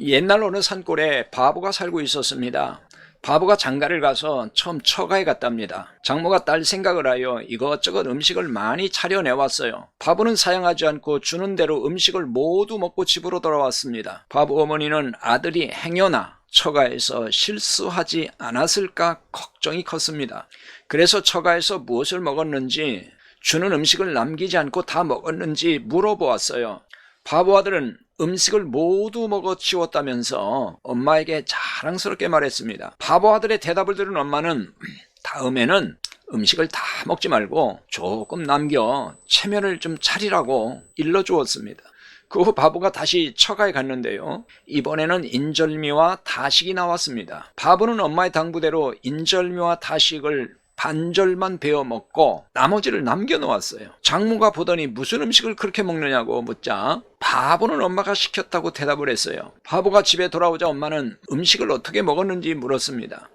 옛날 어느 산골에 바보가 살고 있었습니다. 바보가 장가를 가서 처음 처가에 갔답니다. 장모가 딸 생각을 하여 이것저것 음식을 많이 차려내왔어요. 바보는 사양하지 않고 주는 대로 음식을 모두 먹고 집으로 돌아왔습니다. 바보 어머니는 아들이 행여나 처가에서 실수하지 않았을까 걱정이 컸습니다. 그래서 처가에서 무엇을 먹었는지, 주는 음식을 남기지 않고 다 먹었는지 물어보았어요. 바보 아들은 음식을 모두 먹어 치웠다면서 엄마에게 자랑스럽게 말했습니다. 바보 아들의 대답을 들은 엄마는 다음에는 음식을 다 먹지 말고 조금 남겨 체면을 좀 차리라고 일러주었습니다. 그 후 바보가 다시 처가에 갔는데요. 이번에는 인절미와 다식이 나왔습니다. 바보는 엄마의 당부대로 인절미와 다식을 반절만 베어 먹고 나머지를 남겨놓았어요. 장모가 보더니 무슨 음식을 그렇게 먹느냐고 묻자 바보는 엄마가 시켰다고 대답을 했어요. 바보가 집에 돌아오자 엄마는 음식을 어떻게 먹었는지 물었습니다.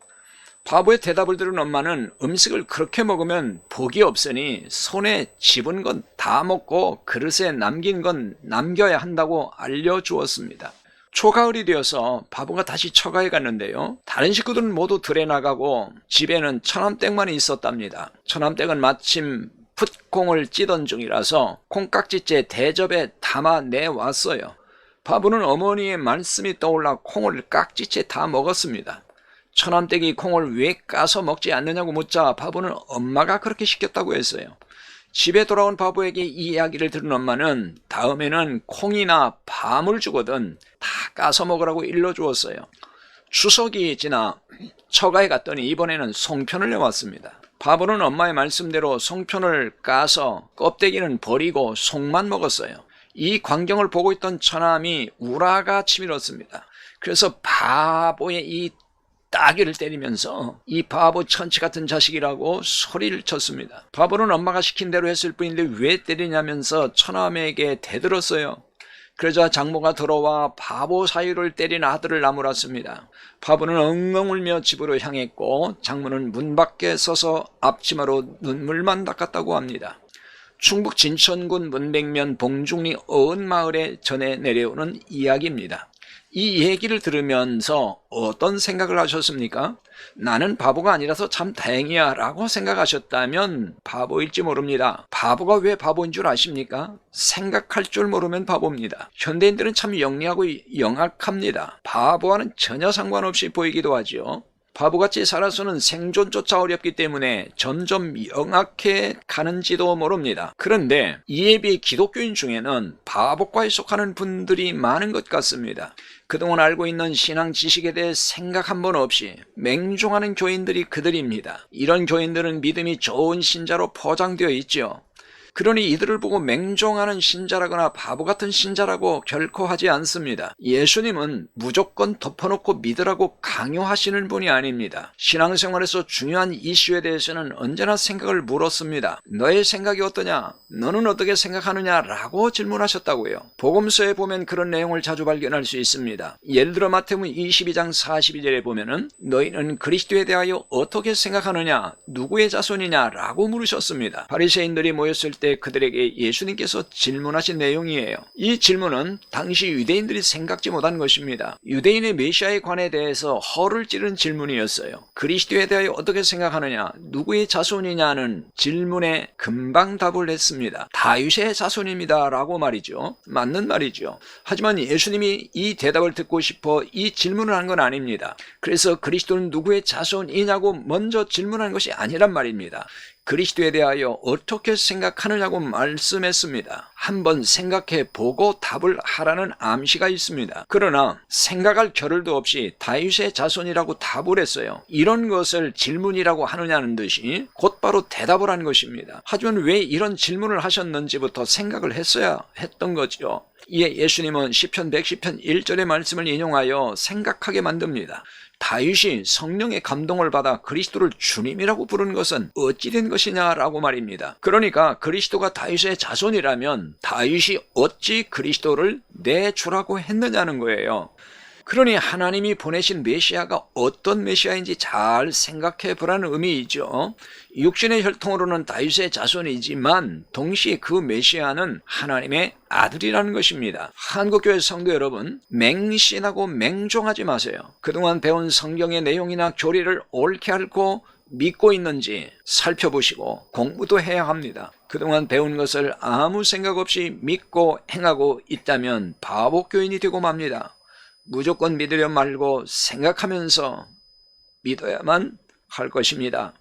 바보의 대답을 들은 엄마는 음식을 그렇게 먹으면 복이 없으니 손에 집은 건 다 먹고 그릇에 남긴 건 남겨야 한다고 알려주었습니다. 초가을이 되어서 바보가 다시 처가에 갔는데요. 다른 식구들은 모두 들에 나가고 집에는 처남댁만 있었답니다. 처남댁은 마침 풋콩을 찌던 중이라서 콩깍지째 대접에 담아 내왔어요. 바보는 어머니의 말씀이 떠올라 콩을 깍지째 다 먹었습니다. 처남댁이 콩을 왜 까서 먹지 않느냐고 묻자 바보는 엄마가 그렇게 시켰다고 했어요. 집에 돌아온 바보에게 이 이야기를 들은 엄마는 다음에는 콩이나 밤을 주거든 다 까서 먹으라고 일러주었어요. 추석이 지나 처가에 갔더니 이번에는 송편을 내왔습니다. 바보는 엄마의 말씀대로 송편을 까서 껍데기는 버리고 속만 먹었어요. 이 광경을 보고 있던 처남이 우라가 치밀었습니다. 그래서 바보의 이 따귀를 때리면서 이 바보 천치 같은 자식이라고 소리를 쳤습니다. 바보는 엄마가 시킨 대로 했을 뿐인데 왜 때리냐면서 처남에게 대들었어요. 그러자 장모가 들어와 바보 사유를 때린 아들을 나무랐습니다. 바보는 엉엉 울며 집으로 향했고 장모는 문 밖에 서서 앞치마로 눈물만 닦았다고 합니다. 충북 진천군 문백면 봉중리 어은마을에 전해 내려오는 이야기입니다. 이 얘기를 들으면서 어떤 생각을 하셨습니까? 나는 바보가 아니라서 참 다행이야 라고 생각하셨다면 바보일지 모릅니다. 바보가 왜 바보인 줄 아십니까? 생각할 줄 모르면 바보입니다. 현대인들은 참 영리하고 영악합니다. 바보와는 전혀 상관없이 보이기도 하죠. 바보같이 살아서는 생존조차 어렵기 때문에 점점 영악해 가는지도 모릅니다. 그런데 이에 비해 기독교인 중에는 바보과에 속하는 분들이 많은 것 같습니다. 그동안 알고 있는 신앙 지식에 대해 생각 한 번 없이 맹종하는 교인들이 그들입니다. 이런 교인들은 믿음이 좋은 신자로 포장되어 있죠. 그러니 이들을 보고 맹종하는 신자라거나 바보 같은 신자라고 결코 하지 않습니다. 예수님은 무조건 덮어놓고 믿으라고 강요하시는 분이 아닙니다. 신앙생활에서 중요한 이슈에 대해서는 언제나 생각을 물었습니다. 너의 생각이 어떠냐? 너는 어떻게 생각하느냐? 라고 질문하셨다고요. 복음서에 보면 그런 내용을 자주 발견할 수 있습니다. 예를 들어 마태복음 22장 42절에 보면은 너희는 그리스도에 대하여 어떻게 생각하느냐? 누구의 자손이냐? 라고 물으셨습니다. 바리새인들이 모였을 때 그들에게 예수님께서 질문하신 내용이에요. 이 질문은 당시 유대인들이 생각지 못한 것입니다. 유대인의 메시아에 관해 대해서 허를 찌른 질문이었어요. 그리스도에 대하여 어떻게 생각하느냐, 누구의 자손이냐는 질문에 금방 답을 했습니다. 다윗의 자손입니다 라고 말이죠. 맞는 말이죠. 하지만 예수님이 이 대답을 듣고 싶어 이 질문을 한 건 아닙니다. 그래서 그리스도는 누구의 자손이냐고 먼저 질문한 것이 아니란 말입니다. 그리스도에 대하여 어떻게 생각하느냐고 말씀했습니다. 한번 생각해 보고 답을 하라는 암시가 있습니다. 그러나 생각할 겨를도 없이 다윗의 자손이라고 답을 했어요. 이런 것을 질문이라고 하느냐는 듯이 곧바로 대답을 한 것입니다. 하지만 왜 이런 질문을 하셨는지부터 생각을 했어야 했던 거죠. 이에 예수님은 시편 110편 1절의 말씀을 인용하여 생각하게 만듭니다. 다윗이 성령의 감동을 받아 그리스도를 주님이라고 부르는 것은 어찌 된 것이냐라고 말입니다. 그러니까 그리스도가 다윗의 자손이라면 다윗이 어찌 그리스도를 내 주라고 했느냐는 거예요. 그러니 하나님이 보내신 메시아가 어떤 메시아인지 잘 생각해 보라는 의미이죠. 육신의 혈통으로는 다윗의 자손이지만 동시에 그 메시아는 하나님의 아들이라는 것입니다. 한국교회 성도 여러분, 맹신하고 맹종하지 마세요. 그동안 배운 성경의 내용이나 교리를 옳게 알고 믿고 있는지 살펴보시고 공부도 해야 합니다. 그동안 배운 것을 아무 생각 없이 믿고 행하고 있다면 바보 교인이 되고 맙니다. 무조건 믿으려 말고 생각하면서 믿어야만 할 것입니다.